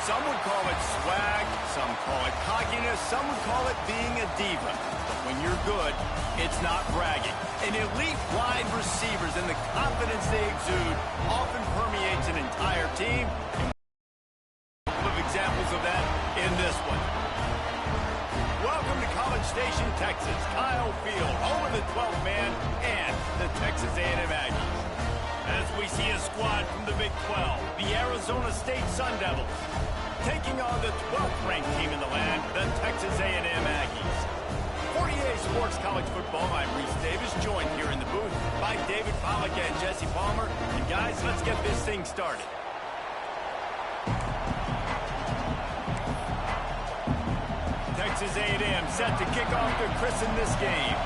Some would call it swag, some call it cockiness, some would call it being a diva. But when you're good, it's not bragging. And elite wide receivers and the confidence they exude often permeates an entire team. And a couple of examples of that in this one. Welcome to College Station, Texas. Kyle Field, home of the 12th man and the Texas A&M Aggies. As we see a squad from the Big 12, the Arizona State Sun Devils, taking on the 12th ranked team in the land, the Texas A&M Aggies. 48 Sports College Football, I'm Reese Davis, joined here in the booth by David Pollack and Jesse Palmer. And guys, let's get this thing started. Texas A&M set to kick off to christen this game.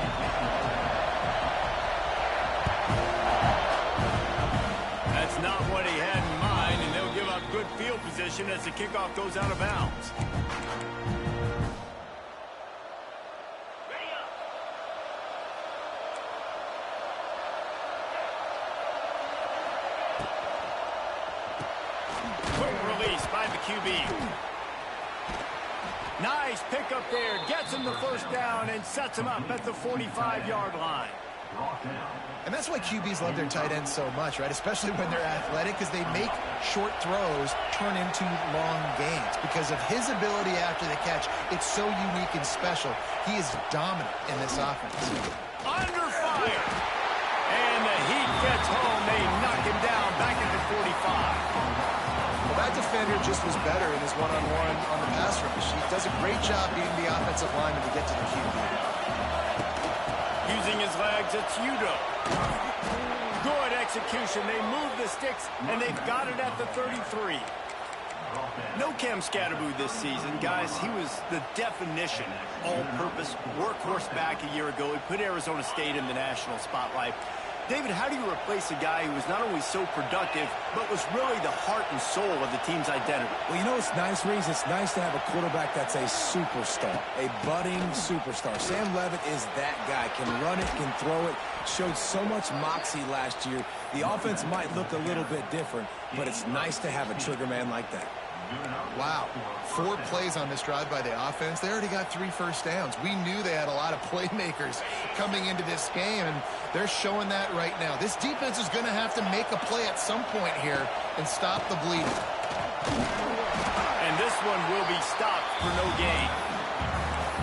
That's not what he had in mind, and they'll give up good field position as the kickoff goes out of bounds. Quick release by the QB. Nice pickup there, gets him the first down and sets him up at the 45-yard line. And that's why QBs love their tight ends so much, right? Especially when they're athletic, because they make short throws turn into long gains. Because of his ability after the catch, it's so unique and special. He is dominant in this offense. Under fire. And the heat gets home. They knock him down back at the 45. Well, that defender just was better in his one-on-one on the pass rush. He does a great job beating the offensive lineman to get to the QB. Using his legs, it's Udo. Good execution. They move the sticks, and they've got it at the 33. No Cam Scatterboo this season. Guys, he was the definition, all-purpose workhorse back a year ago. He put Arizona State in the national spotlight. David, how do you replace a guy who was not only so productive, but was really the heart and soul of the team's identity? Well, you know what's nice, Reese? It's nice to have a quarterback that's a superstar, a budding superstar. Sam Levitt is that guy. Can run it, can throw it. Showed so much moxie last year. The offense might look a little bit different, but it's nice to have a trigger man like that. Wow. 4 plays on this drive by the offense. They already got 3 first downs. We knew they had a lot of playmakers coming into this game, and they're showing that right now. This defense is going to have to make a play at some point here and stop the bleeding. And this one will be stopped for no gain.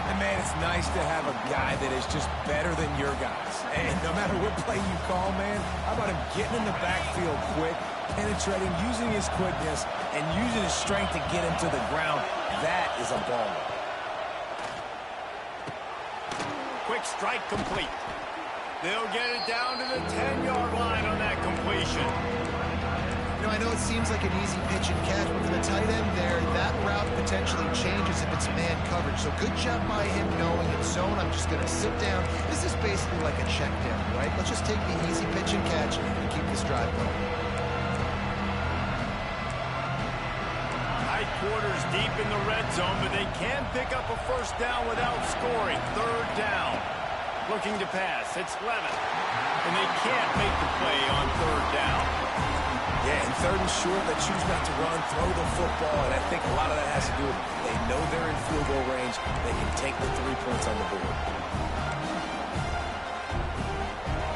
And, man, it's nice to have a guy that is just better than your guys. And no matter what play you call, man, how about him getting in the backfield quick, penetrating, using his quickness, and using his strength to get him to the ground. That is a baller. Quick strike complete. They'll get it down to the 10-yard line on that completion. You know, I know it seems like an easy pitch and catch, but for the tight end there, that route potentially changes if it's man coverage. So good job by him knowing it's zone. I'm just going to sit down. This is basically like a check down, right? Let's just take the easy pitch and catch and keep this drive going. Tight quarters deep in the red zone, but they can pick up a first down without scoring. 3rd down. Looking to pass. It's Levitt. And they can't make the play on 3rd down. Yeah, and 3rd and short, they choose not to run, throw the football, and I think a lot of that has to do with they know they're in field goal range. They can take the 3 points on the board.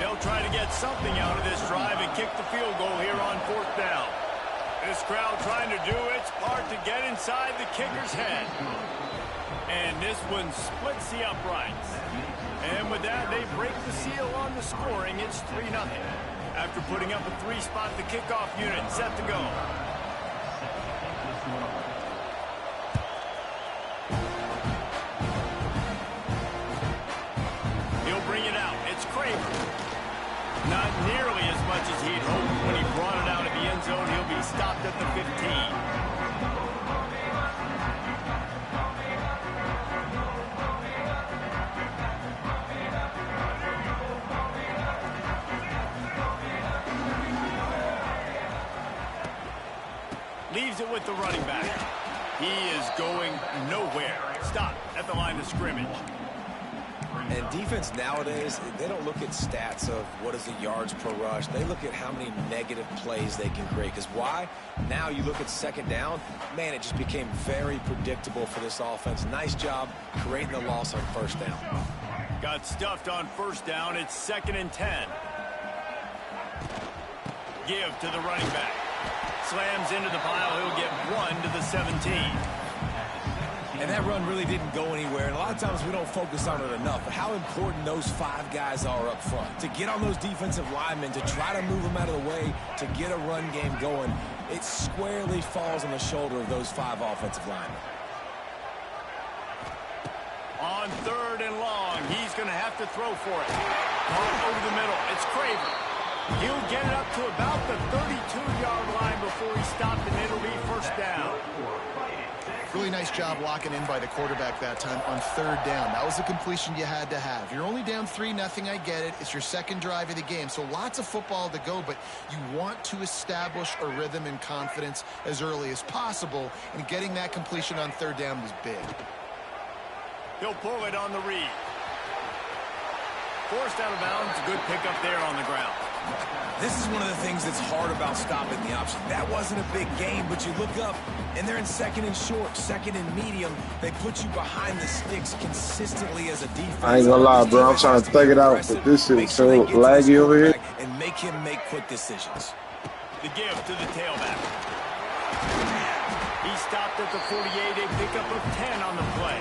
They'll try to get something out of this drive and kick the field goal here on 4th down. This crowd trying to do its part to get inside the kicker's head. And this one splits the uprights. And with that, they break the seal on the scoring. It's 3-0. After putting up a 3-spot, the kickoff unit set to go. He'll bring it out. It's Kramer. Not nearly as much as he'd hoped when he brought it out of the end zone. He'll be stopped at the 15. Leaves it with the running back. He is going nowhere. Stop at the line of scrimmage. And defense nowadays, they don't look at stats of what is the yards per rush. They look at how many negative plays they can create. Because why? Now you look at second down, man, it just became very predictable for this offense. Nice job creating the loss on first down. Got stuffed on first down. It's 2nd and 10. Give to the running back. Slams into the pile. He'll get 1 to the 17. And that run really didn't go anywhere. And a lot of times we don't focus on it enough. But how important those 5 guys are up front. To get on those defensive linemen, to try to move them out of the way, to get a run game going, it squarely falls on the shoulder of those 5 offensive linemen. On 3rd and long, he's going to have to throw for it. Caught over the middle. It's Craver. He'll get it up to about the 32-yard line before he stopped, and it'll be first down. Really nice job locking in by the quarterback that time on 3rd down. That was the completion you had to have. You're only down 3-0, I get it. It's your second drive of the game, so lots of football to go, but you want to establish a rhythm and confidence as early as possible, and getting that completion on 3rd down was big. He'll pull it on the read. Forced out of bounds. Good pickup there on the ground. This is one of the things that's hard about stopping the option. That wasn't a big game, but you look up, and they're in 2nd and short, 2nd and medium. They put you behind the sticks consistently as a defense. I ain't gonna lie, bro. I'm trying to thug it out, but this shit is so laggy over here. And make him make quick decisions. The give to the tailback. He stopped at the 48, a pickup of 10 on the play.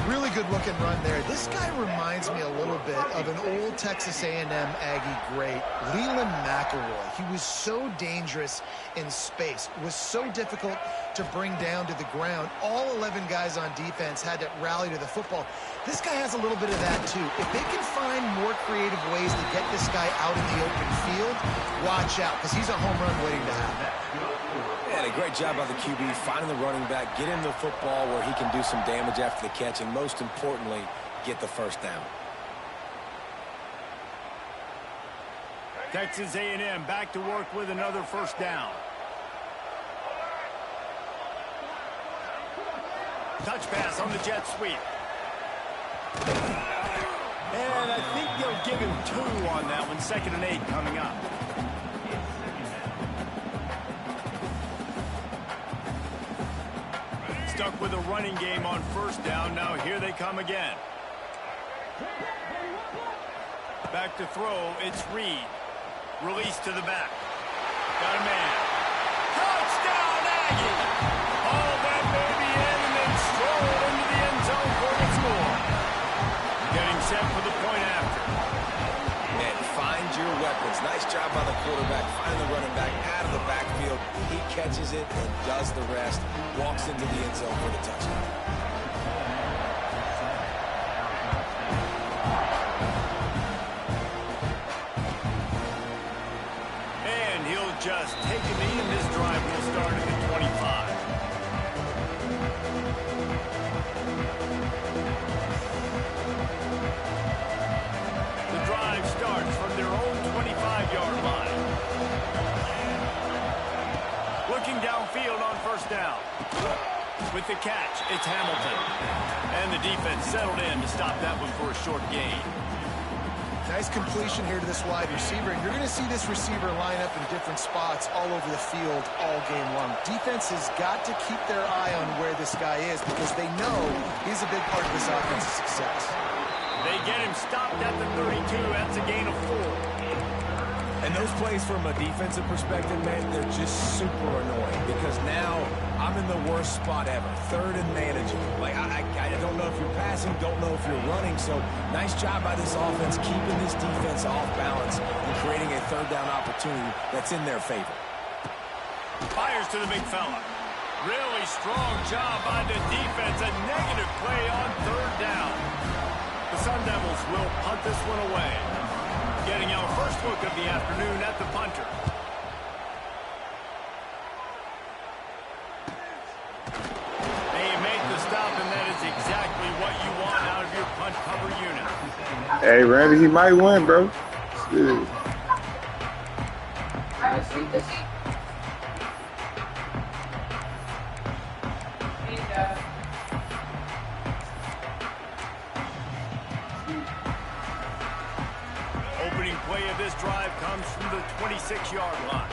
Really good-looking run there. This guy reminds me a little bit of an old Texas A&M Aggie great, Leland McElroy. He was so dangerous in space, was so difficult to bring down to the ground. All 11 guys on defense had to rally to the football. This guy has a little bit of that, too. If they can find more creative ways to get this guy out in the open field, watch out, because he's a home run waiting to happen. A great job by the QB, finding the running back, get him the football where he can do some damage after the catch, and most importantly, get the first down. Texas A&M back to work with another first down. Touch pass on the jet sweep. And I think they'll give him 2 on that one. 2nd and 8 coming up. Stuck with a running game on first down. Now here they come again. Back to throw. It's Reed. Release to the back. Got a man. Touchdown, Aggie! All that baby in and then stroll into the end zone for the score. Getting set for the point after. And find your weapons. Nice job by the quarterback. Find the running back out of the backfield. He catches it and does the rest. Walks into the end zone for the touchdown. And he'll just take a knee, and this drive will start at the 25. The drive starts from their own 25-yard line. Looking downfield on first down. With the catch, it's Hamilton. And the defense settled in to stop that one for a short gain. Nice completion here to this wide receiver, and you're going to see this receiver line up in different spots all over the field all game long. Defense has got to keep their eye on where this guy is because they know he's a big part of this offense's success. They get him stopped at the 32. That's a gain of 4. And those plays from a defensive perspective, man, they're just super annoying because now I'm in the worst spot ever. 3rd and manageable. Like, I don't know if you're passing, don't know if you're running. So nice job by this offense keeping this defense off balance and creating a 3rd down opportunity that's in their favor. Fires to the big fella. Really strong job by the defense. A negative play on 3rd down. The Sun Devils will punt this one away. Getting our first look of the afternoon at the punter. They make the stop, and that is exactly what you want out of your punt cover unit. Hey, Randy, he might win, bro. Shit. play of this drive comes from the 26-yard line.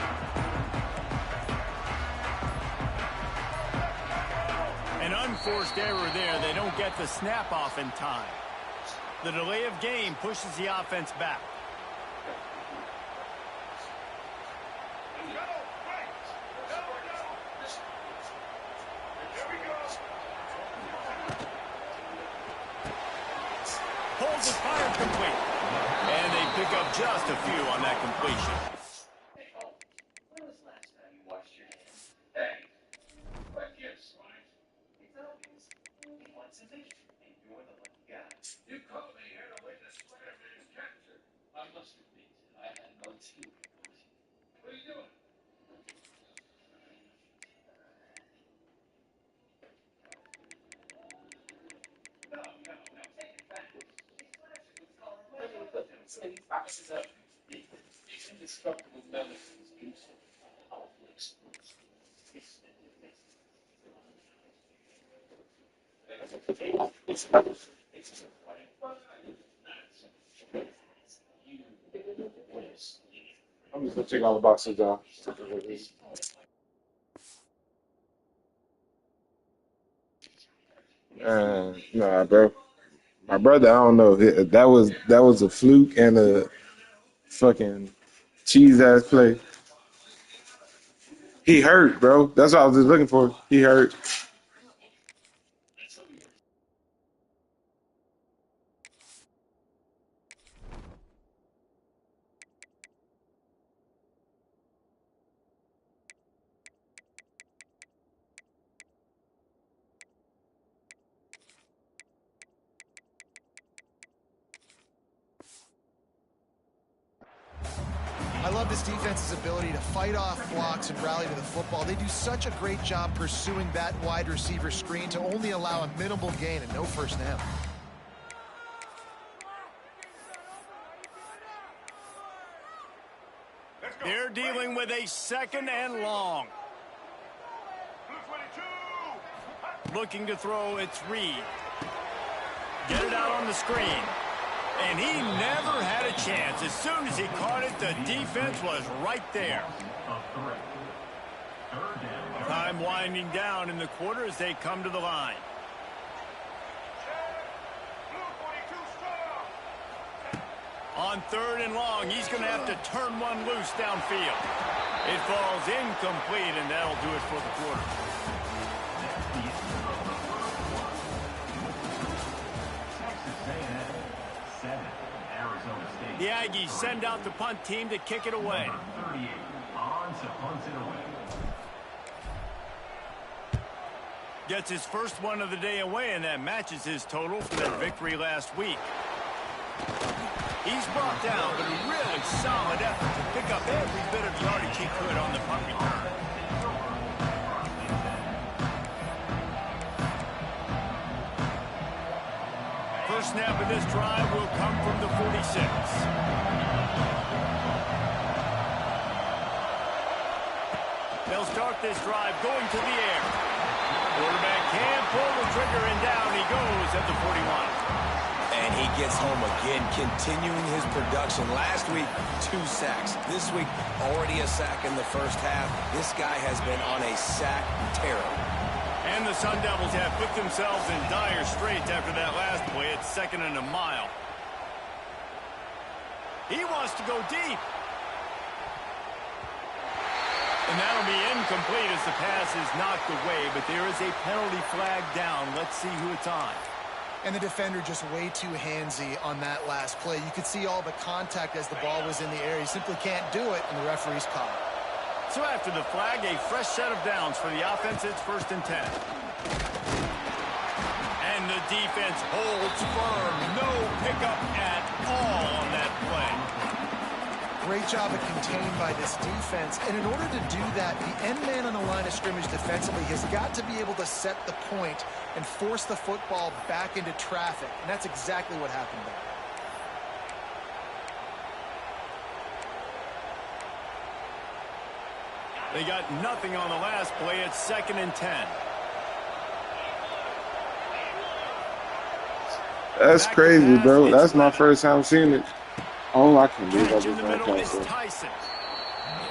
An unforced error there. They don't get the snap off in time. The delay of game pushes the offense back. Holds his fire complete. And they pick up just a few on that completion. When was the last time you washed your hands? Hey, what gives, right? It's obvious. He wants a vision, and you're the lucky guy. You called me here to witness Spider-Man's capture. I must admit, I had no clue. What are you doing? No, take it back. These flashes was calling my so he foxes up. These indestructible medicines do so powerful explosives. I'm just gonna take all the boxes off. Nah, bro. My brother, I don't know. That was a fluke and a fucking cheese ass play. He hurt, bro. That's what I was just looking for. He hurt. I love this defense's ability to fight off blocks and rally to the football. They do such a great job pursuing that wide receiver screen to only allow a minimal gain and no first down. They're dealing with a 2nd and long. Looking to throw, it's Reed. Get it out on the screen. And he never had a chance. As soon as he caught it, the defense was right there. Time winding down in the quarter as they come to the line. On 3rd and long, he's going to have to turn one loose downfield. It falls incomplete, and that'll do it for the quarter. The Aggies send out the punt team to kick it away. Gets his first one of the day away, and that matches his total for their victory last week. He's brought down, but a really solid effort to pick up every bit of yardage he could on the punt return. First snap of this drive will come from the 46. They'll start this drive going to the air. Quarterback can't pull the trigger, and down he goes at the 41. And he gets home again, continuing his production. Last week, 2 sacks. This week, already a sack in the first half. This guy has been on a sack tear. And the Sun Devils have put themselves in dire straits after that last play. It's 2nd and a mile. He wants to go deep. And that'll be incomplete as the pass is knocked away, but there is a penalty flag down. Let's see who it's on. And the defender just way too handsy on that last play. You could see all the contact as the ball was in the air. He simply can't do it, and the referee's caught it. So after the flag, a fresh set of downs for the offense. It's 1st and 10. And the defense holds firm. No pickup at all on that play. Great job of contained by this defense. And in order to do that, the end man on the line of scrimmage defensively has got to be able to set the point and force the football back into traffic. And that's exactly what happened there. They got nothing on the last play. It's 2nd and 10. That's crazy, bro. That's my first time seeing it. Oh, I can't believe I Catch just in the ran middle past is that. Tyson.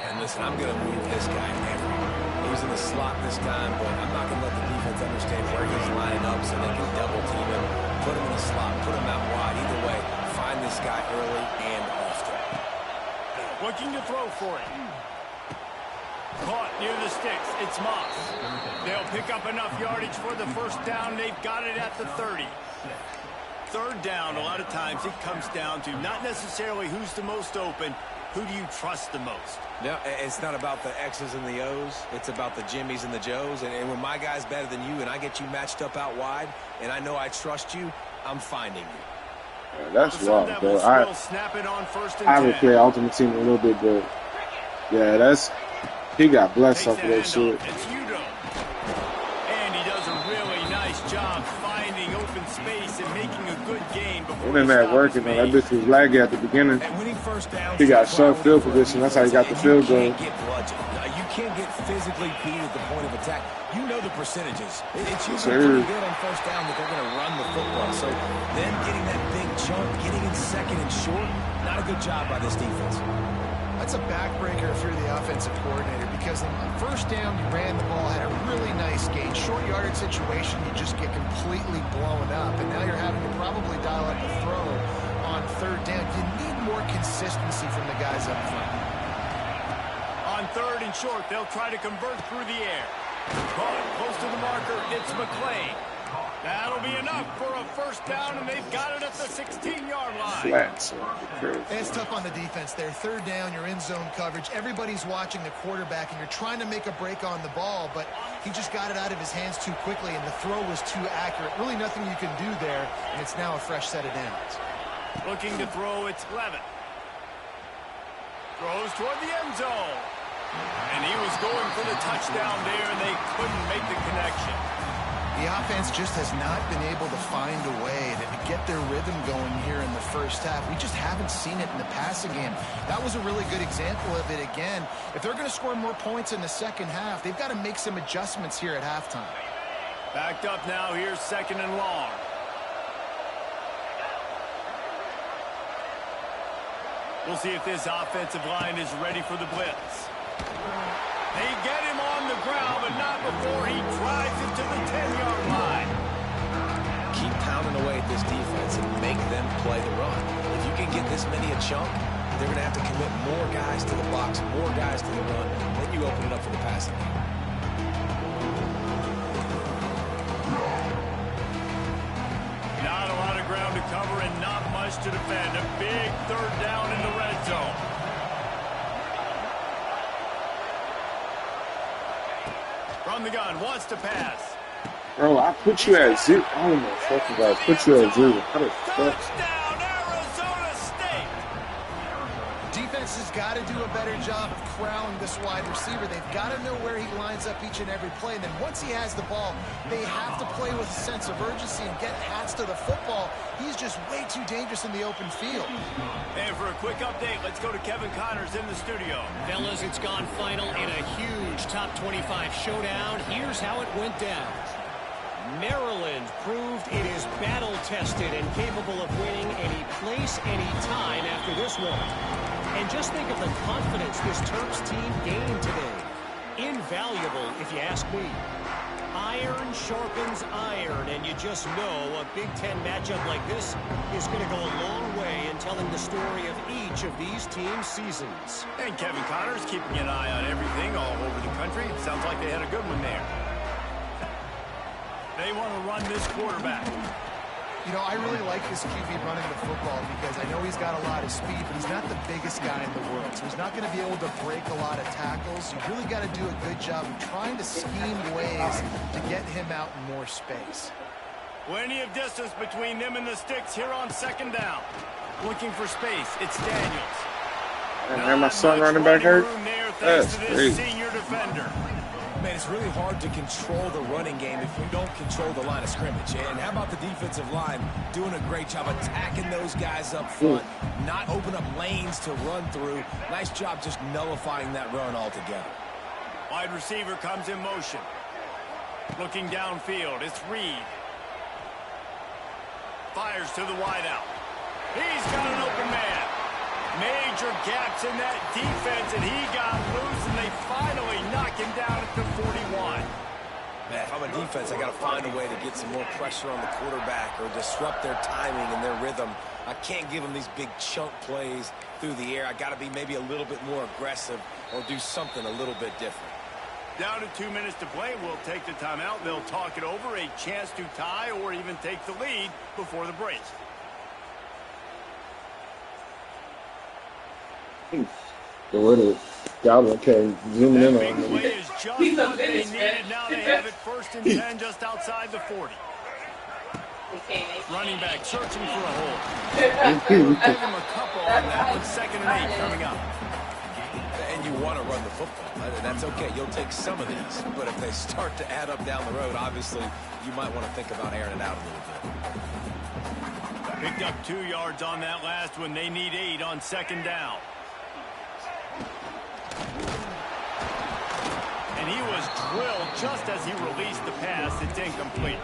And listen, I'm going to move this guy everywhere. He was in the slot this time, but I'm not going to let the defense understand where he's lining up so they can double team him, put him in the slot, put him out wide. Either way, find this guy early and often. Looking to throw for it. Caught near the sticks. It's Moss. They'll pick up enough yardage for the first down. They've got it at the 30. Third down, a lot of times it comes down to not necessarily who's the most open, who do you trust the most? No, it's not about the X's and the O's. It's about the Jimmies and the Joes. And when my guy's better than you and I get you matched up out wide and I know I trust you, I'm finding you. Yeah, that's The wild, Sun bro. Devils will snap it on first and I would 10. play Ultimate Team a little bit, but yeah, that's he got blessed Takes off of that shit. It's Udo. And he does a really nice job finding open space and making a good gain before the Internet stop working is though. That made. bitch was laggy at the beginning. And winning first down, He got short field position. That's how he got the field goal. You can't get bludgeoned. You can't get physically beat at the point of attack. You know the percentages. It's usually pretty good on first down that they're going to run the football. So them getting that big chunk, getting in second and short, not a good job by this defense. That's a backbreaker if you're the offensive coordinator, because on first down, you ran the ball, had a really nice gain. Short yardage situation, you just get completely blown up, and now you're having to probably dial up the throw on third down. You need more consistency from the guys up front. On third and short, they'll try to convert through the air. Caught close to the marker, it's McClain. That'll be enough for a first down, and they've got it at the 16-yard line. Flat. And it's tough on the defense there. Third down, you're in zone coverage. Everybody's watching the quarterback, and you're trying to make a break on the ball, but he just got it out of his hands too quickly, and the throw was too accurate. Really nothing you can do there, and it's now a fresh set of downs. Looking to throw, it's Levitt. Throws toward the end zone. And he was going for the touchdown there, and they couldn't make the connection. The offense just has not been able to find a way to get their rhythm going here in the first half. We just haven't seen it in the passing game. That was a really good example of it again. If they're going to score more points in the second half, they've got to make some adjustments here at halftime. Backed up now, here's second and long. We'll see if this offensive line is ready for the blitz. They get him on the ground, but not before he drives it to the 10-yard line. Keep pounding away at this defense and make them play the run. If you can get this many a chunk, they're going to have to commit more guys to the box, more guys to the run. Then you open it up for the passing game. Not a lot of ground to cover and not much to defend. A big third down in the red zone. From the gun, wants to pass. Bro, I put you at 0. Oh my fucking God, put you at 0. How the fuck? Touchdown, Arizona State. Defense has got to do a better job of corralling this wide receiver. They've got to know where he lines up each and every play. And then once he has the ball, they have to play with a sense of urgency and get hats to the football. He's just way too dangerous in the open field. And for a quick update, let's go to Kevin Connors in the studio. Fellas, it's gone final in a huge top 25 showdown. Here's how it went down. Maryland proved it is battle-tested and capable of winning any place, any time after this one. And just think of the confidence this Terps team gained today. Invaluable, if you ask me. Iron sharpens iron, and you just know a Big Ten matchup like this is going to go a long way in telling the story of each of these teams' seasons. And Kevin Connors keeping an eye on everything all over the country. Sounds like they had a good one there. They want to run this quarterback. You know, I really like this QB running the football because I know he's got a lot of speed, but he's not the biggest guy in the world. So he's not going to be able to break a lot of tackles. You really got to do a good job of trying to scheme ways to get him out in more space. Plenty of distance between them and the sticks here on second down. Looking for space. It's Daniels. And my son running back hurt? That's That's this crazy. senior defender. Man, it's really hard to control the running game if you don't control the line of scrimmage. And how about the defensive line doing a great job attacking those guys up front, not open up lanes to run through. Nice job just nullifying that run altogether. Wide receiver comes in motion. Looking downfield, it's Reed. Fires to the wideout. He's got an open man. Major gaps in that defense, and he got loose, and they finally knock him down at the 41. Man, if I'm a defense, I got to find a way to get some more pressure on the quarterback or disrupt their timing and their rhythm. I can't give them these big chunk plays through the air. I got to be maybe a little bit more aggressive or do something a little bit different. Down to 2 minutes to play. We'll take the timeout. They'll talk it over, a chance to tie or even take the lead before the break. The way that Galvin came zooming in That big on play me. is just what they needed. Now they have it 1st and 10 just outside the 40. Running back searching for a hole. Give him a couple on that one. 2nd and 8 coming up. And you want to run the football. That's okay. You'll take some of these. But if they start to add up down the road, obviously, you might want to think about airing it out a little bit. Picked up 2 yards on that last one. They need 8 on 2nd down. And he was drilled just as he released the pass. It's incomplete.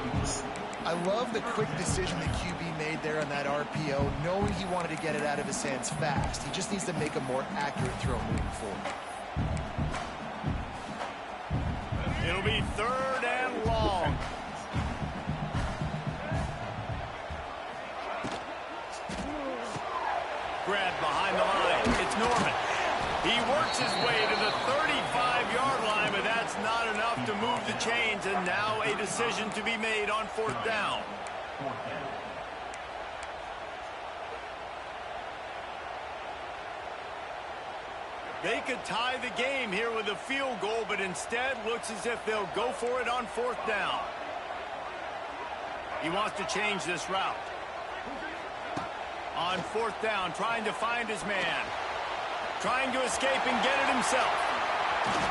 I love the quick decision the QB made there on that RPO, knowing he wanted to get it out of his hands fast. He just needs to make a more accurate throw moving forward. It'll be 3rd and long. Grab behind the line. It's Norman. He works his way to the 35-yard line, but that's not enough to move the chains, and now a decision to be made on 4th down. They could tie the game here with a field goal, but instead looks as if they'll go for it on 4th down. He wants to change this route. On 4th down, trying to find his man. Trying to escape and get it himself.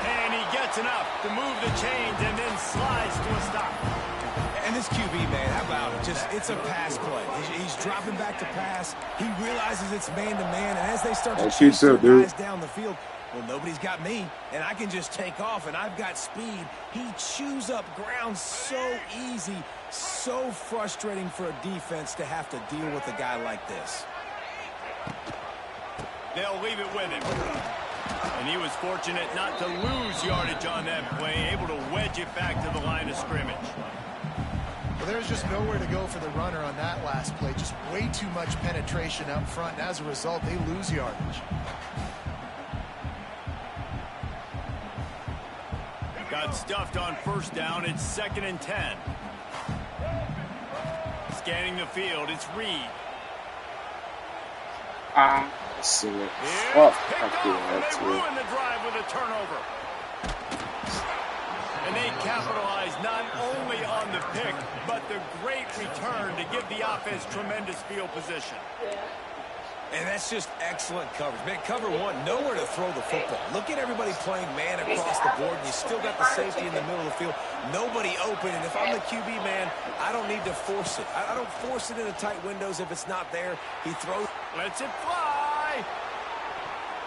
And he gets enough to move the chains and then slides to a stop. And this QB, man, how about it? It's a pass play. He's dropping back to pass. He realizes it's man-to-man, and as they start to chase their guys down the field, well, nobody's got me, and I can just take off, and I've got speed. He chews up ground so easy, so frustrating for a defense to have to deal with a guy like this. They'll leave it with him. And he was fortunate not to lose yardage on that play, able to wedge it back to the line of scrimmage. Well, there's just nowhere to go for the runner on that last play. Just way too much penetration up front, and as a result, they lose yardage. Got stuffed on 1st down. It's 2nd and 10. Scanning the field, it's Reed. See it. It's Oh, picked I feel off, and that they too. ruin the drive with a turnover. And they capitalize not only on the pick, but the great return to give the offense tremendous field position. And that's just excellent coverage. Man, cover one, nowhere to throw the football. Look at everybody playing man across the board, and you still got the safety in the middle of the field. Nobody open, and if I'm the QB, man, I don't need to force it. I don't force it into tight windows if it's not there. He throws. Lets it fly.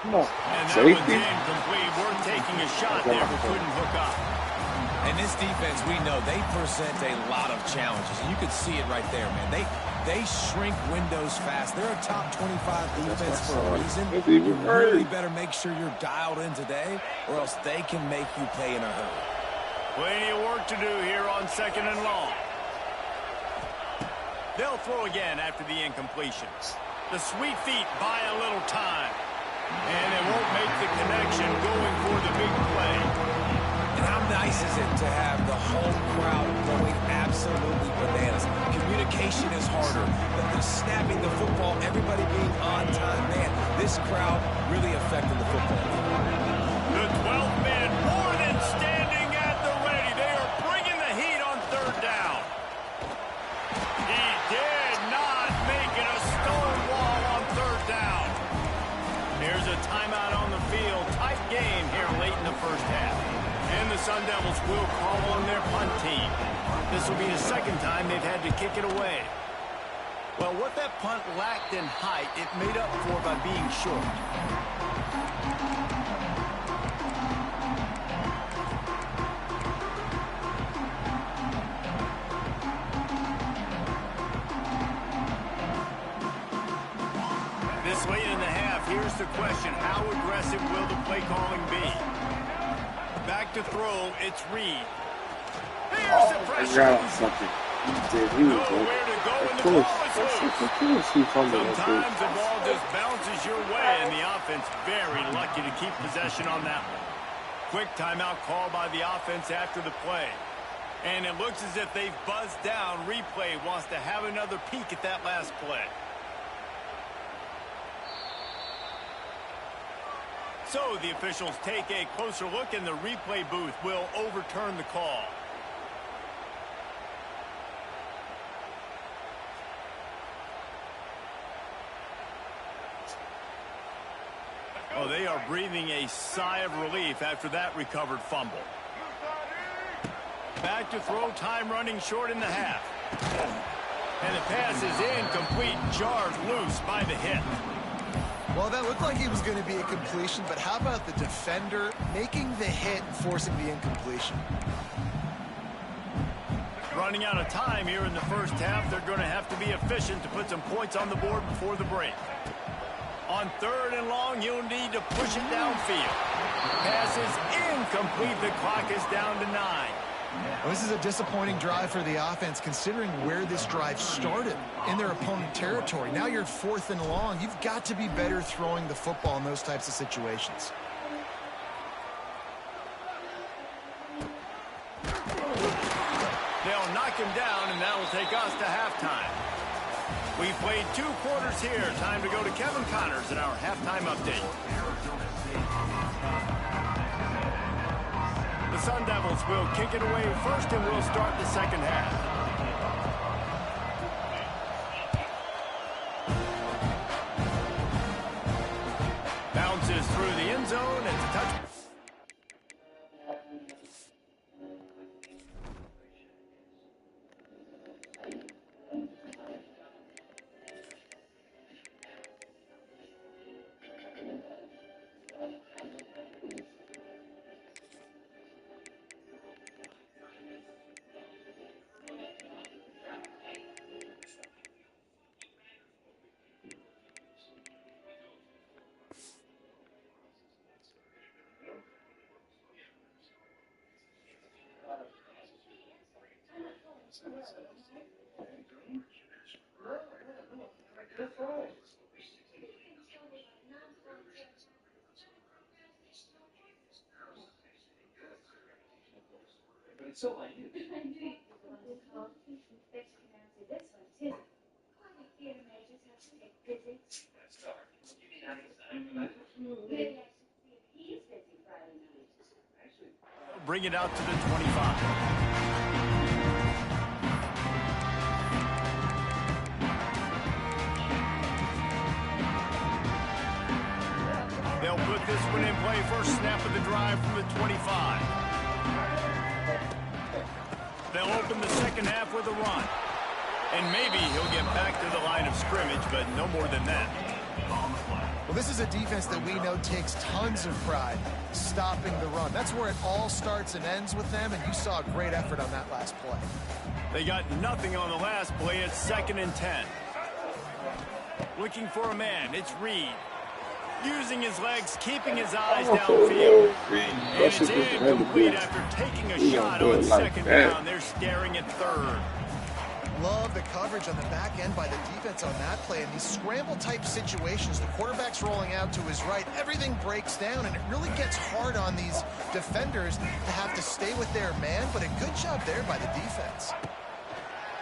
Come on. And that Safety. one's incomplete. We're taking a shot there, but couldn't hook up. And this defense, we know, they present a lot of challenges. And you can see it right there, man. They shrink windows fast. They're a top 25 defense for a reason. You really better make sure you're dialed in today, or else they can make you pay in a hurry. Plenty of work to do here on 2nd and long. They'll throw again after the incompletion. The sweet feet buy a little time. And it won't make the connection going for the big play. And how nice is it to have the home crowd going absolutely bananas? Communication is harder, but the snapping the football, everybody being on time, man, this crowd really affecting the football. The 12th man more than standing at the ready. They are bringing the heat on 3rd down. He did not make it a stone wall on 3rd down. Here's a timeout on the field. Tight game here late in the 1st half. And the Sun Devils will call on their punt team. This will be the 2nd time they've had to kick it away. Well, what that punt lacked in height, it made up for by being short. This late in the half, here's here's the question. How aggressive will the play calling be? Back to throw. It's Reed. Here's the pressure. Nowhere to go, and the ball is loose. Sometimes the ball just bounces your way, and the offense very lucky to keep possession on that one. Quick timeout call by the offense after the play. And it looks as if they've buzzed down. Replay wants to have another peek at that last play. So the officials take a closer look, and the replay booth will overturn the call. Oh, they are breathing a sigh of relief after that recovered fumble. Back to throw, time running short in the half. And the pass is incomplete, jarred loose by the hit. Well, that looked like it was going to be a completion, but how about the defender making the hit and forcing the incompletion? Running out of time here in the first half, they're going to have to be efficient to put some points on the board before the break. On 3rd and long, you'll need to push it downfield. Pass is incomplete. The clock is down to 9. Well, this is a disappointing drive for the offense, considering where this drive started in their opponent territory. Now you're 4th and long. You've got to be better throwing the football in those types of situations. They'll knock him down, and that will take us to halftime. We've played 2 quarters here. Time to go to Kevin Connors in our halftime update. The Sun Devils will kick it away first, and we'll start the second half. Bounces through the end zone. It's a touchdown. So I knew you were the one called. Bet you can answer this one too. Why do theater majors have to take physics? That's dark. You mean Einstein? Maybe I should see if he's busy Friday night. Actually, bring it out to the 25. They'll put this one in play. First snap of the drive from the 25. They'll open the second half with a run. And maybe he'll get back to the line of scrimmage, but no more than that. Well, this is a defense that we know takes tons of pride stopping the run. That's where it all starts and ends with them, and you saw a great effort on that last play. They got nothing on the last play. It's 2nd and 10. Looking for a man. It's Reed. Using his legs, keeping his eyes downfield. And it's incomplete after taking a shot on 2nd down. They're staring at 3rd. Love the coverage on the back end by the defense on that play. In these scramble-type situations, the quarterback's rolling out to his right. Everything breaks down, and it really gets hard on these defenders to have to stay with their man, but a good job there by the defense.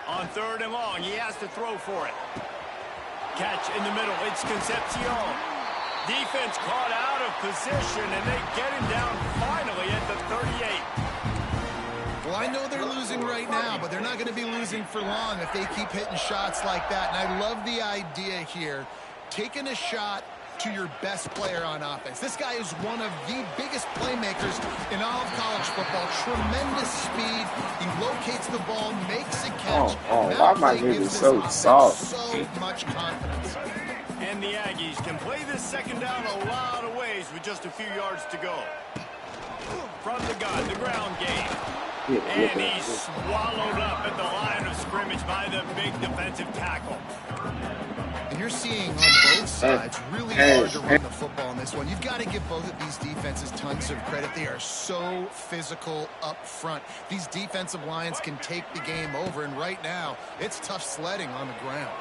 On 3rd and long, he has to throw for it. Catch in the middle. It's Concepcion. Defense caught out of position, and they get him down finally at the 38. Well, I know they're losing right now, but they're not going to be losing for long if they keep hitting shots like that. And I love the idea here, taking a shot to your best player on offense. This guy is one of the biggest playmakers in all of college football. Tremendous speed. He locates the ball, makes a catch. Why my nigga so soft? So much confidence. And the Aggies can play this second down a lot of ways with just a few yards to go. From the gun, the ground game. And he's swallowed up at the line of scrimmage by the big defensive tackle. And you're seeing on both sides really hard to run the football in this one. You've got to give both of these defenses tons of credit. They are so physical up front. These defensive lines can take the game over, and right now, it's tough sledding on the ground.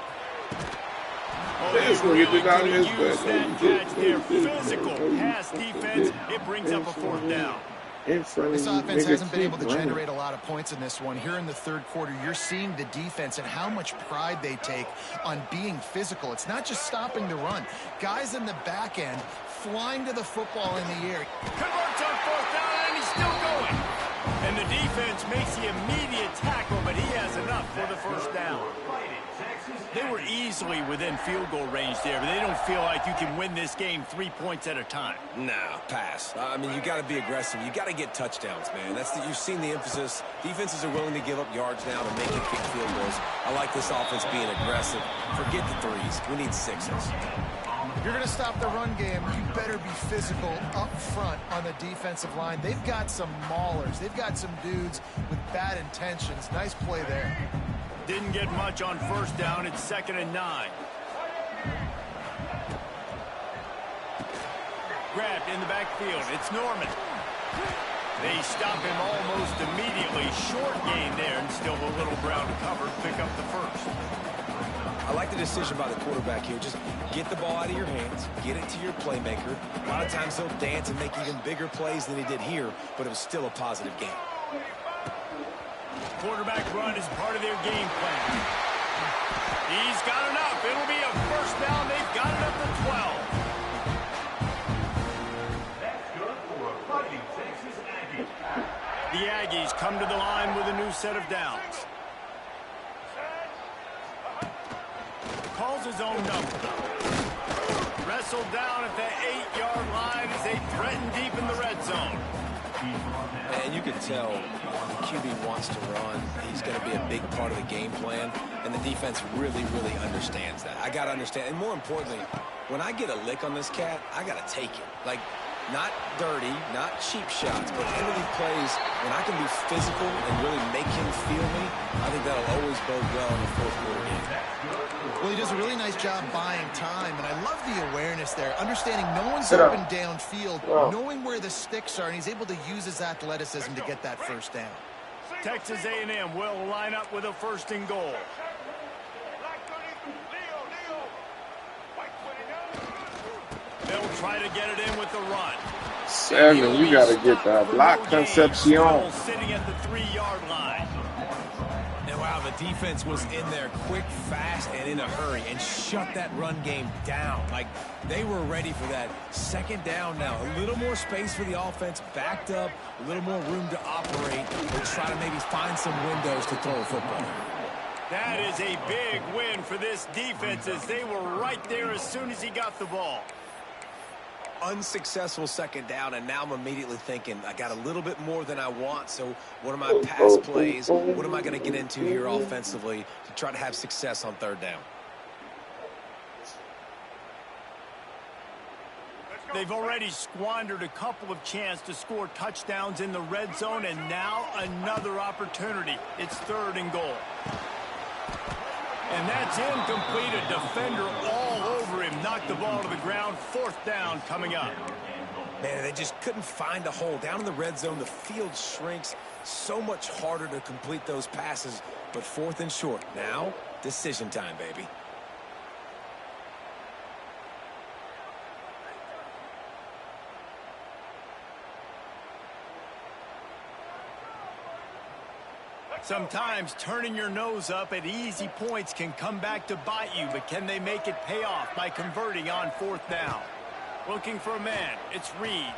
Oh, really good to use that catch there. Physical pass defense. It brings up a fourth down. This offense hasn't been able to generate a lot of points in this one. Here in the third quarter, you're seeing the defense and how much pride they take on being physical. It's not just stopping the run. Guys in the back end flying to the football in the air. Converts on fourth down, and he's still going. And the defense makes the immediate tackle, but he has enough for the first down. They were easily within field goal range there, but they don't feel like you can win this game 3 points at a time. No, pass. I mean, you got to be aggressive. You got to get touchdowns, man. You've seen the emphasis. Defenses are willing to give up yards now to make it kick field goals. I like this offense being aggressive. Forget the threes. We need sixes. You're going to stop the run game. You better be physical up front on the defensive line. They've got some maulers. They've got some dudes with bad intentions. Nice play there. Didn't get much on first down. It's 2nd and 9. Grabbed in the backfield. It's Norman. They stop him almost immediately. Short gain there, and still a little ground to cover. Pick up the first. I like the decision by the quarterback here. Just get the ball out of your hands, get it to your playmaker. A lot of times he'll dance and make even bigger plays than he did here, but it was still a positive game. Quarterback run is part of their game plan. He's got enough. It'll be a first down. They've got it up to 12. That's good for a Fighting Texas Aggies. The Aggies come to the line with a new set of downs. Calls his own number. Wrestled down at the 8-yard line as they threaten deep in the red zone. And you can tell the QB wants to run. He's going to be a big part of the game plan, and the defense really, really understands that. I got to understand, and more importantly, when I get a lick on this cat, I got to take it. Like, not dirty, not cheap shots, but end of these plays, when I can be physical and really make him feel me, I think that'll always bode well in the fourth quarter game. Well, he does a really nice job buying time, and I love the awareness there, understanding no one's open downfield, knowing where the sticks are, and he's able to use his athleticism to get that first down. Texas A&M will line up with a 1st and goal. They'll try to get it in with the run. 7, you got to get that block conception. Sitting at the 3-yard line. And wow, the defense was in there quick, fast, and in a hurry and shut that run game down. Like, they were ready for that 2nd down now. A little more space for the offense, backed up, a little more room to operate. They'll try to maybe find some windows to throw a football. That is a big win for this defense as they were right there as soon as he got the ball. Unsuccessful 2nd down, and now I'm immediately thinking, I got a little bit more than I want, so what are my pass plays? What am I going to get into here offensively to try to have success on 3rd down? They've already squandered a couple of chances to score touchdowns in the red zone, and now another opportunity. It's 3rd and goal. And that's incomplete. A defender all over him. Knocked the ball to the ground. 4th down coming up. Man, they just couldn't find a hole. Down in the red zone, the field shrinks. So much harder to complete those passes. But 4th and short. Now, decision time, baby. Sometimes turning your nose up at easy points can come back to bite you, but can they make it pay off by converting on 4th down? Looking for a man. It's Reed.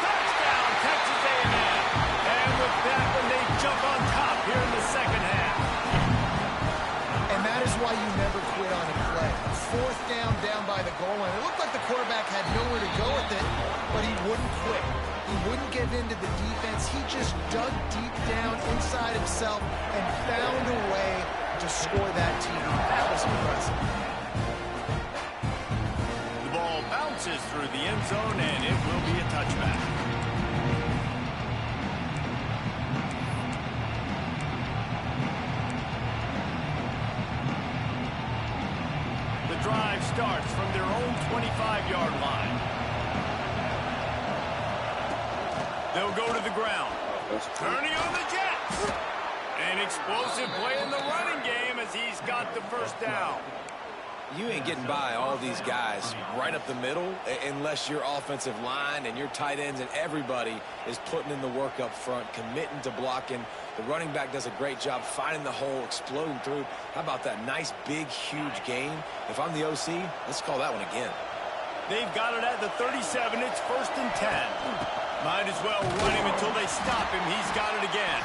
Touchdown, Texas A&M. And with that one, they jump on top here in the 2nd half. And that is why you never quit on a play. 4th down by the goal line. It looked like the quarterback had nowhere to go with it, but he wouldn't quit. He wouldn't give in to the defense. He just dug deep down inside himself and found a way to score that TD. That was impressive. The ball bounces through the end zone, and it will be a touchback. 5-yard line. They'll go to the ground. Turning on the Jets. An explosive play in the running game as he's got the first down. You ain't getting by all these guys right up the middle unless your offensive line and your tight ends and everybody is putting in the work up front, committing to blocking. The running back does a great job finding the hole, exploding through. How about that nice, big, huge gain? If I'm the OC, let's call that one again. They've got it at the 37. It's 1st and 10. Might as well run him until they stop him. He's got it again.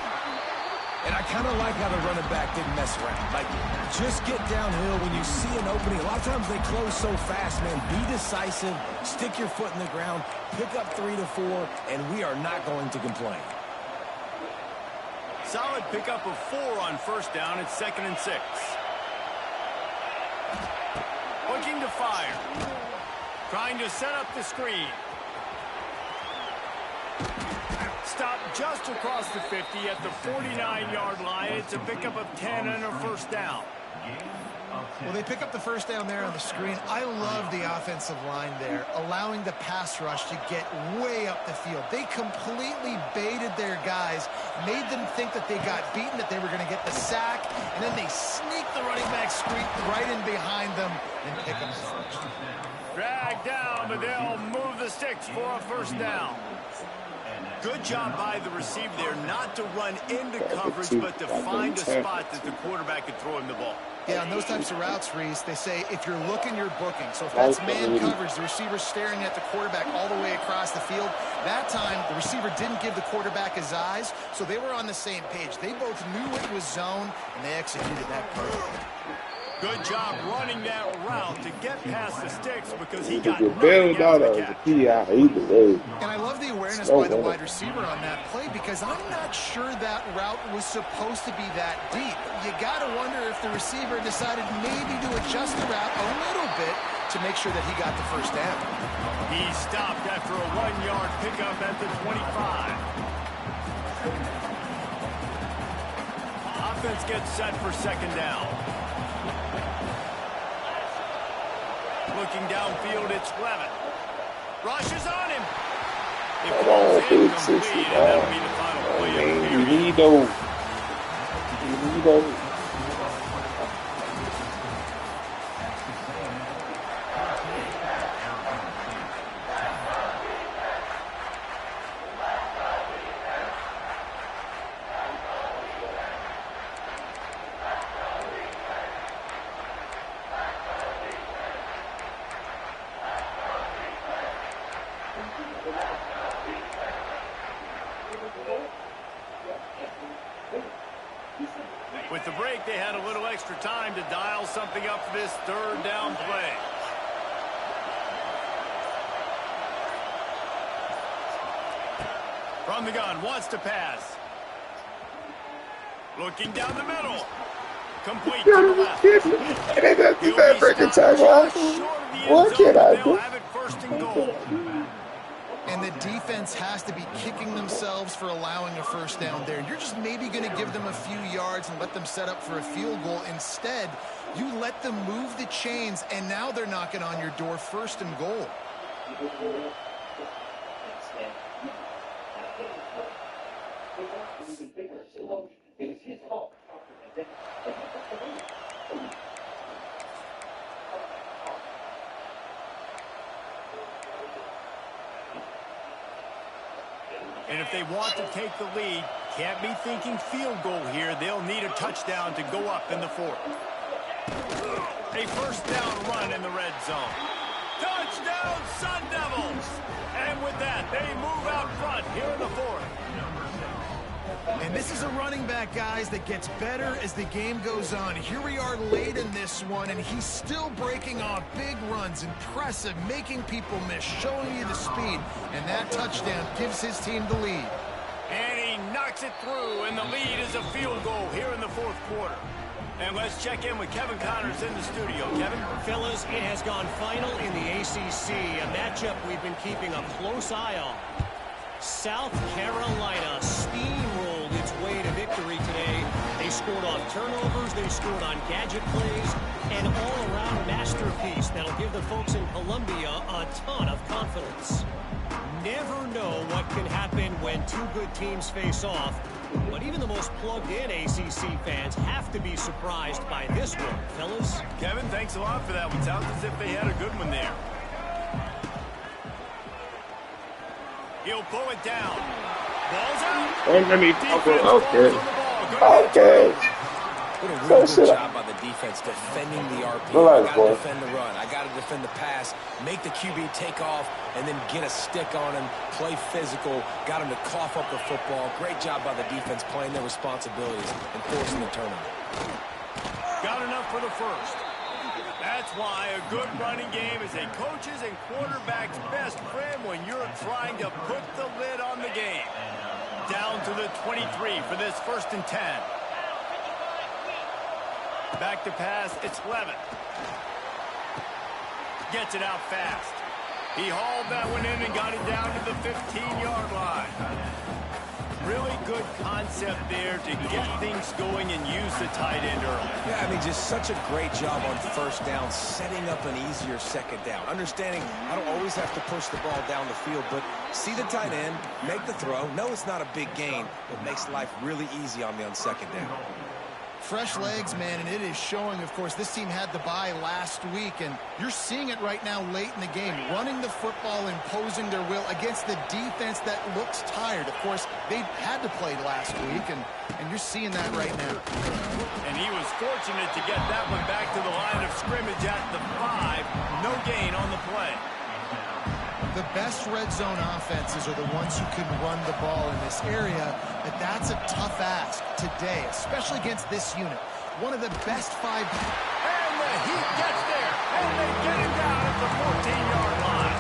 And I kind of like how the running back didn't mess around. Like, just get downhill when you see an opening. A lot of times they close so fast, man. Be decisive, stick your foot in the ground, pick up 3 to 4, and we are not going to complain. Solid pickup of 4 on 1st down. It's 2nd and 6. Looking to fire. Trying to set up the screen. Stop just across the 50 at the 49-yard line. It's a pickup of 10 and a 1st down. Well, they pick up the 1st down there on the screen. I love the offensive line there, allowing the pass rush to get way up the field. They completely baited their guys, made them think that they got beaten, that they were going to get the sack, and then they sneak the running back screen right in behind them and pick up the 1st. Drag down, but they'll move the sticks for a 1st down. Good job by the receiver there not to run into coverage, but to find a spot that the quarterback could throw him the ball. Yeah, on those types of routes, Reese, they say if you're looking, you're booking. So if that's man coverage, the receiver's staring at the quarterback all the way across the field. That time, the receiver didn't give the quarterback his eyes, so they were on the same page. They both knew it was zone, and they executed that perfectly. Good job running that route to get past the sticks because he got build out of the PI either way. And I love the awareness by the wide receiver on that play because I'm not sure that route was supposed to be that deep. You got to wonder if the receiver decided maybe to adjust the route a little bit to make sure that he got the 1st down. He stopped after a 1-yard pickup at the 25. Offense gets set for 2nd down. Looking downfield, it's Levin. Rushes on him. It falls incomplete, and that'll be the final play of the period. You need those. You need those. With the break, they had a little extra time to dial something up for this 3rd down play. From the gun, wants to pass. Looking down the middle. Complete to the left. He'll that freaking time off. What can I do? They'll have it 1st and goal. And the defense has to be kicking themselves for allowing a 1st down there. You're just maybe going to give them a few yards and let them set up for a field goal. Instead, you let them move the chains, and now they're knocking on your door 1st and goal. And if they want to take the lead, can't be thinking field goal here. They'll need a touchdown to go up in the 4th. A 1st down run in the red zone. Touchdown, Sun Devils! And with that, they move out front here in the 4th. And this is a running back, guys, that gets better as the game goes on. Here we are late in this one, and he's still breaking off big runs. Impressive, making people miss, showing you the speed. And that touchdown gives his team the lead. And he knocks it through, and the lead is a field goal here in the 4th quarter. And let's check in with Kevin Connors in the studio. Kevin? Fellas, it has gone final in the ACC, a matchup we've been keeping a close eye on. South Carolina steamrolled its way to victory today. They scored on turnovers, they scored on gadget plays, an all-around masterpiece that'll give the folks in Columbia a a ton of confidence. Never know what can happen when two good teams face off, but even the most plugged-in ACC fans have to be surprised by this one, fellas. Kevin, thanks a lot for that one. Sounds as if they had a good one there. He'll pull it down. Ball's out. Okay. Okay. What a really good job by the defense defending the RP. I got to defend the run. I got to defend the pass, make the QB take off, and then get a stick on him, play physical, got him to cough up the football. Great job by the defense playing their responsibilities and forcing the turnover. Got enough for the first. That's why a good running game is a coach's and quarterback's best friend when you're trying to put the lid on the game. Down to the 23 for this 1st and 10. Back to pass, it's Levitt. Gets it out fast. He hauled that one in and got it down to the 15-yard line. Really good concept there to get things going and use the tight end early. Yeah, I mean, just such a great job on 1st down, setting up an easier 2nd down. Understanding I don't always have to push the ball down the field, but see the tight end, make the throw. No, it's not a big gain, but makes life really easy on me on 2nd down. Fresh legs, man, and it is showing. Of course, this team had the bye last week, and you're seeing it right now late in the game. Running the football, imposing their will against the defense that looks tired. Of course, they had to play last week, and you're seeing that right now. And he was fortunate to get that one back to the line of scrimmage at the 5. No gain on the play. The best red zone offenses are the ones who can run the ball in this area, but that's a tough ask today, especially against this unit. One of the best 5. And the Heat gets there, and they get him down at the 14-yard line.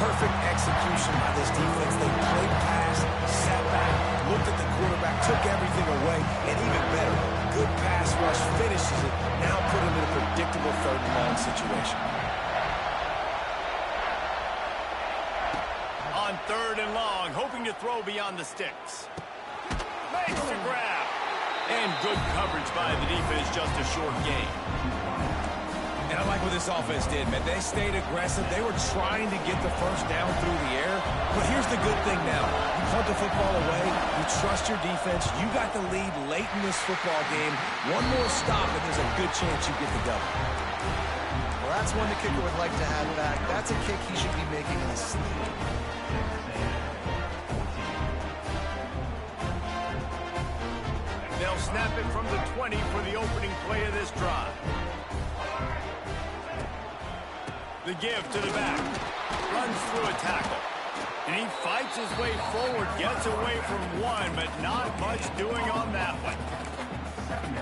Perfect execution by this defense. They played pass, sat back, looked at the quarterback, took everything away, and even better, good pass rush, finishes it, now put him in a predictable 3rd and long situation. On 3rd and long, hoping to throw beyond the sticks. Makes the grab. And good coverage by the defense, just a short gain. And I like what this offense did, man. They stayed aggressive. They were trying to get the 1st down through the air. But here's the good thing now. You punt the football away. You trust your defense. You got the lead late in this football game. One more stop, and there's a good chance you get the double. Well, that's one the kicker would like to have back. That's a kick he should be making in his sleep. They'll snap it from the 20 for the opening play of this drive. The give to the back. Runs through a tackle. And he fights his way forward. Gets away from one, but not much doing on that one.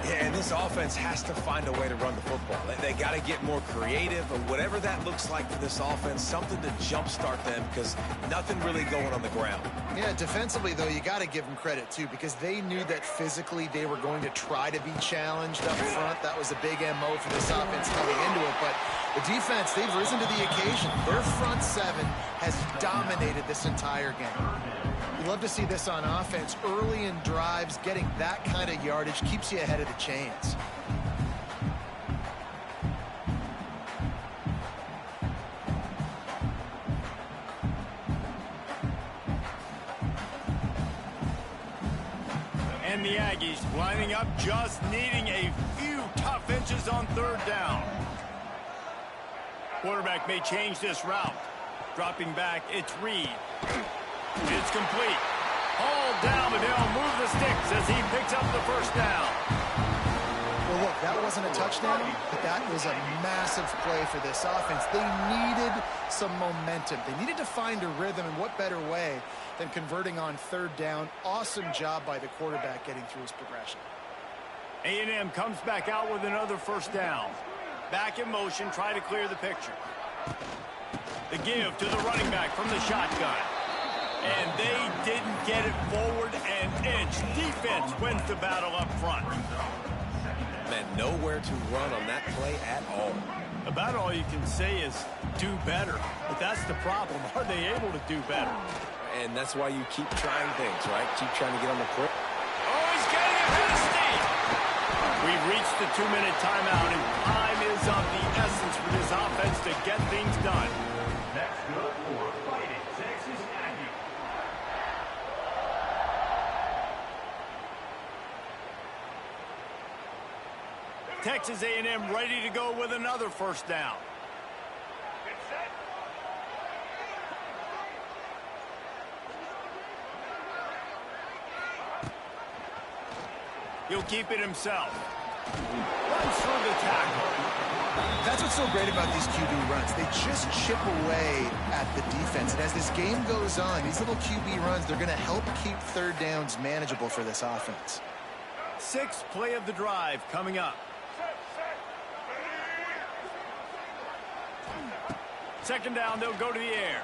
Yeah, and this offense has to find a way to run the football. They got to get more creative, or whatever that looks like for this offense, something to jumpstart them, because nothing really going on the ground. Yeah, defensively, though, you got to give them credit, too, because they knew that physically they were going to try to be challenged up front. That was a big MO for this offense coming into it, but the defense, they've risen to the occasion. Their front 7 has dominated this entire game. You love to see this on offense. Early in drives, getting that kind of yardage keeps you ahead of the chains. And the Aggies lining up, just needing a few tough inches on 3rd down. Quarterback may change this route. Dropping back, it's Reed. It's complete. All down, but they'll move the sticks as he picks up the 1st down. Well, look, that wasn't a touchdown, but that was a massive play for this offense. They needed some momentum. They needed to find a rhythm, and what better way than converting on 3rd down. Awesome job by the quarterback getting through his progression. A&M comes back out with another 1st down. Back in motion, try to clear the picture. The give to the running back from the shotgun. And they didn't get it forward an inch. Defense wins the battle up front. Man, nowhere to run on that play at all. About all you can say is do better. But that's the problem. Are they able to do better? And that's why you keep trying things, right? Keep trying to get on the play. Oh, he's getting it to the state. We've reached the 2-minute timeout, and time is of the essence for this offense to get things done. Texas A&M ready to go with another first down. He'll keep it himself. Runs through the tackle. That's what's so great about these QB runs. They just chip away at the defense. And as this game goes on, these little QB runs, they're going to help keep third downs manageable for this offense. Sixth play of the drive coming up. Second down, they'll go to the air.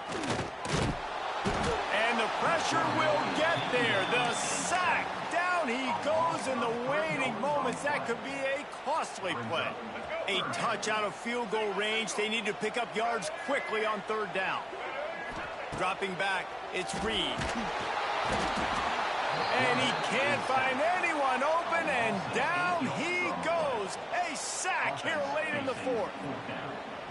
And the pressure will get there. The sack. Down he goes in the waiting moments. That could be a costly play. A touch out of field goal range. They need to pick up yards quickly on third down. Dropping back, it's Reed. And he can't find anyone open, and down he goes. A sack here late in the fourth.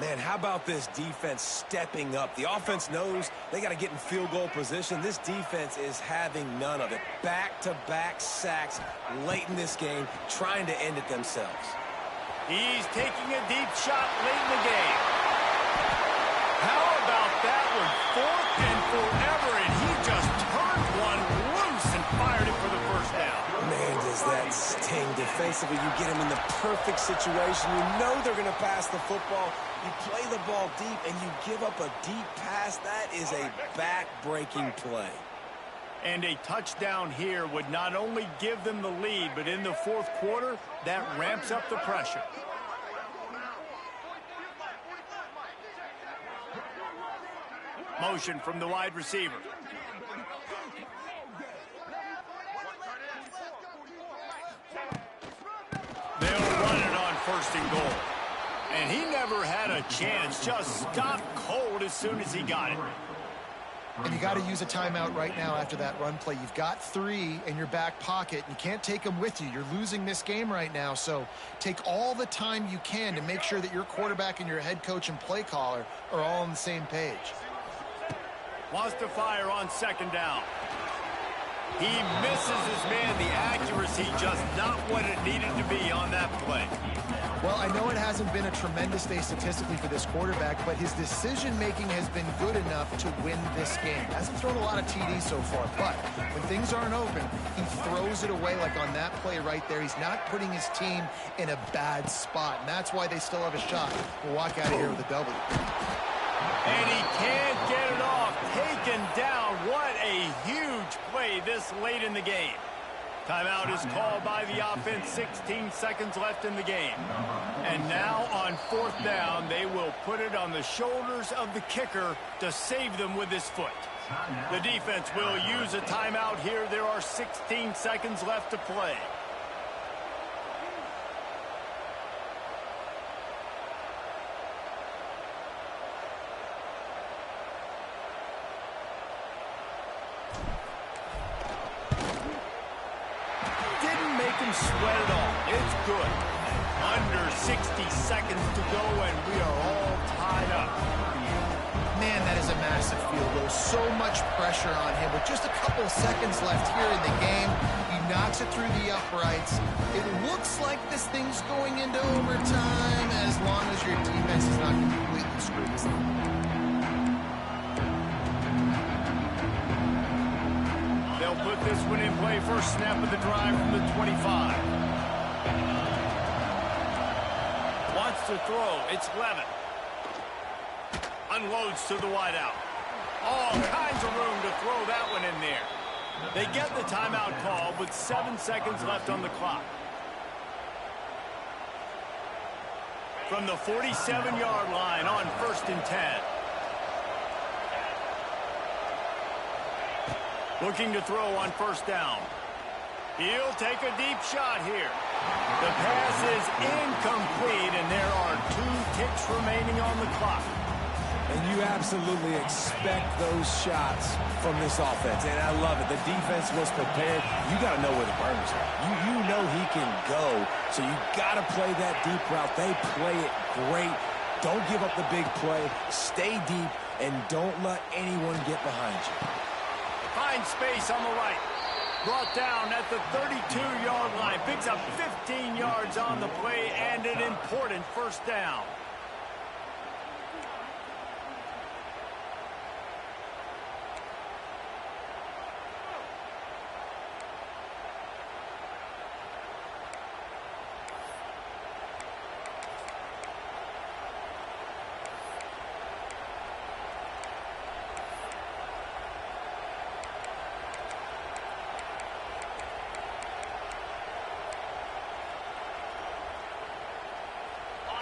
Man, how about this defense stepping up? The offense knows they got to get in field goal position. This defense is having none of it. Back-to-back sacks late in this game, trying to end it themselves. He's taking a deep shot late in the game. How about that one? Fourth and forever, and he just turned one loose and fired it for the first down. Man, does that sting defensively. You get him in the perfect situation. You know they're going to pass the football. You play the ball deep, and you give up a deep pass. That is a back-breaking play. And a touchdown here would not only give them the lead, but in the fourth quarter, that ramps up the pressure. Motion from the wide receiver. They'll run it on first and goal. And he never had a chance, just stopped cold as soon as he got it. And you got to use a timeout right now after that run play. You've got 3 in your back pocket. You can't take them with you. You're losing this game right now. So take all the time you can to make sure that your quarterback and your head coach and play caller are all on the same page. Wants to fire on second down. He misses his man. The accuracy just not what it needed to be on that play. Well, I know it hasn't been a tremendous day statistically for this quarterback, but his decision-making has been good enough to win this game. Hasn't thrown a lot of TDs so far, but when things aren't open, he throws it away like on that play right there. He's not putting his team in a bad spot, and that's why they still have a shot to walk out of here with a W. And he can't get it off. Taken down. What a huge play this late in the game. Timeout is called by the offense. 16 seconds left in the game. And now on fourth down, they will put it on the shoulders of the kicker to save them with his foot. The defense will use a timeout here. There are 16 seconds left to play. Sweat it all. It's good. Under 60 seconds to go, and we are all tied up. Man, that is a massive field goal. So much pressure on him. With just a couple seconds left here in the game, he knocks it through the uprights. It looks like this thing's going into overtime as long as your defense is not completely screwed. They'll put this one in play. First snap of the drive from the 25. Wants to throw. It's Levitt. Unloads to the wideout. All kinds of room to throw that one in there. They get the timeout call with 7 seconds left on the clock. From the 47-yard line on 1st and 10. Looking to throw on first down. He'll take a deep shot here. The pass is incomplete, and there are 2 ticks remaining on the clock. And you absolutely expect those shots from this offense, and I love it. The defense was prepared. You got to know where the burners are. You know he can go, so you got to play that deep route. They play it great. Don't give up the big play. Stay deep, and don't let anyone get behind you. Find space on the right. Brought down at the 32-yard line. Picks up 15 yards on the play and an important first down.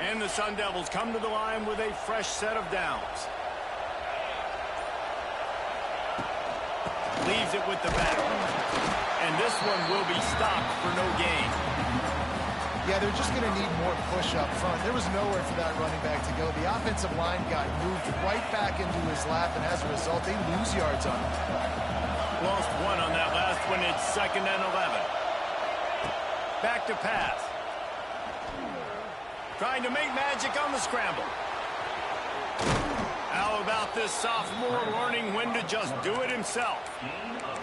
And the Sun Devils come to the line with a fresh set of downs. Leaves it with the back. And this one will be stopped for no gain. Yeah, they're just going to need more push up front. There was nowhere for that running back to go. The offensive line got moved right back into his lap, and as a result, they lose yards on him. Lost one on that last one. It's 2nd and 11. Back to pass. Trying to make magic on the scramble. How about this sophomore learning when to just do it himself?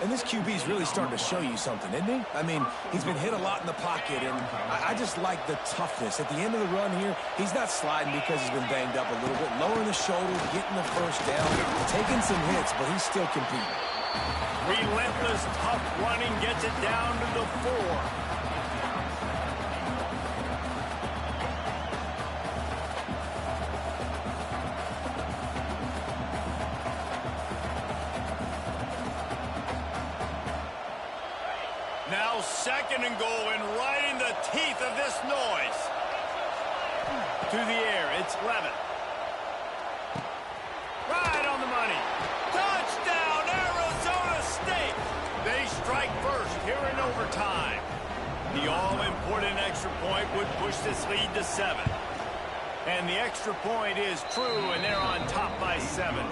And this QB's really starting to show you something, isn't he? I mean, he's been hit a lot in the pocket, and I just like the toughness. At the end of the run here, he's not sliding because he's been banged up a little bit. Lowering the shoulder, getting the first down, taking some hits, but he's still competing. Relentless, tough running gets it down to the 4. Now 2nd and goal, and right in the teeth of this noise. To the air, it's Levitt. Right on the money. Touchdown, Arizona State. They strike first here in overtime. The all-important extra point would push this lead to 7. And the extra point is true, and they're on top by 7.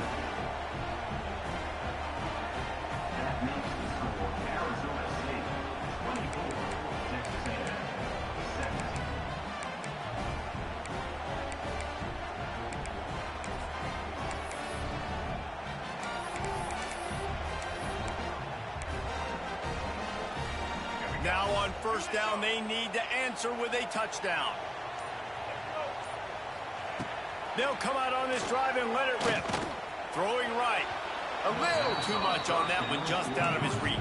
Now on first down, they need to answer with a touchdown. They'll come out on this drive and let it rip. Throwing right. A little too much on that one, just out of his reach.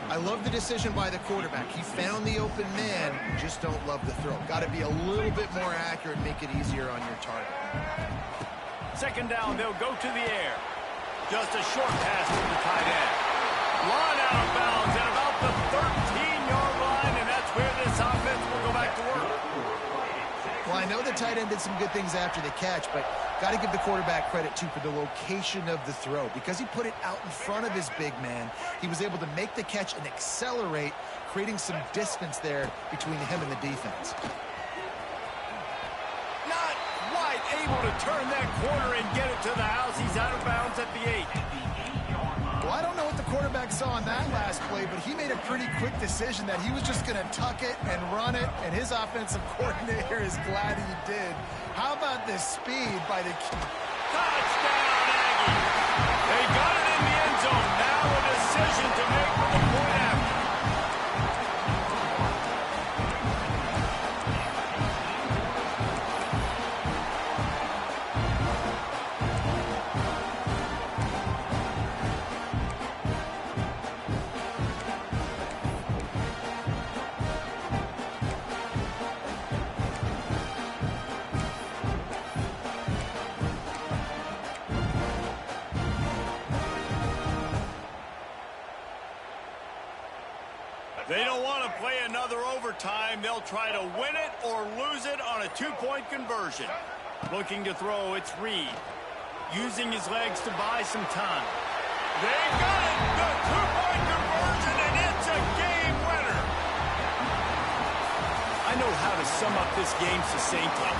I love the decision by the quarterback. He found the open man, just don't love the throw. Got to be a little bit more accurate, make it easier on your target. 2nd down, they'll go to the air. Just a short pass to the tight end. Run out of bounds at about the 13-yard line, and that's where this offense will go back to work. Well, I know the tight end did some good things after the catch, but got to give the quarterback credit, too, for the location of the throw. Because he put it out in front of his big man, he was able to make the catch and accelerate, creating some distance there between him and the defense. Not quite able to turn that corner and get it to the house. He's out of bounds at the 8. Well, I don't know what the quarterback saw in that last play, but he made a pretty quick decision that he was just going to tuck it and run it, and his offensive coordinator is glad he did. How about the speed by the... Touchdown, Aggie! They got it in the end zone. Now a decision to make for the point after. They don't want to play another overtime. They'll try to win it or lose it on a 2-point conversion. Looking to throw, it's Reed. Using his legs to buy some time. They got it! The 2-point conversion, and it's a game winner! I know how to sum up this game succinctly.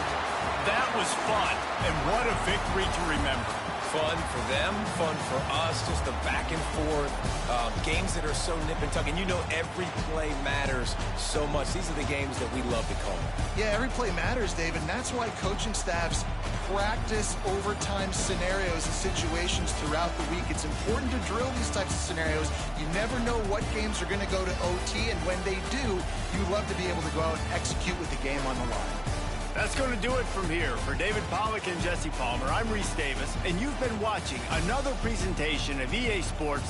That was fun, and what a victory to remember. Fun for them, fun for us, just the back and forth, games that are so nip and tuck. And you know every play matters so much. These are the games that we love to call. Yeah, every play matters, David, and that's why coaching staffs practice overtime scenarios and situations throughout the week. It's important to drill these types of scenarios. You never know what games are going to go to OT, and when they do, you love to be able to go out and execute with the game on the line. That's going to do it from here. For David Pollack and Jesse Palmer, I'm Reese Davis, and you've been watching another presentation of EA Sports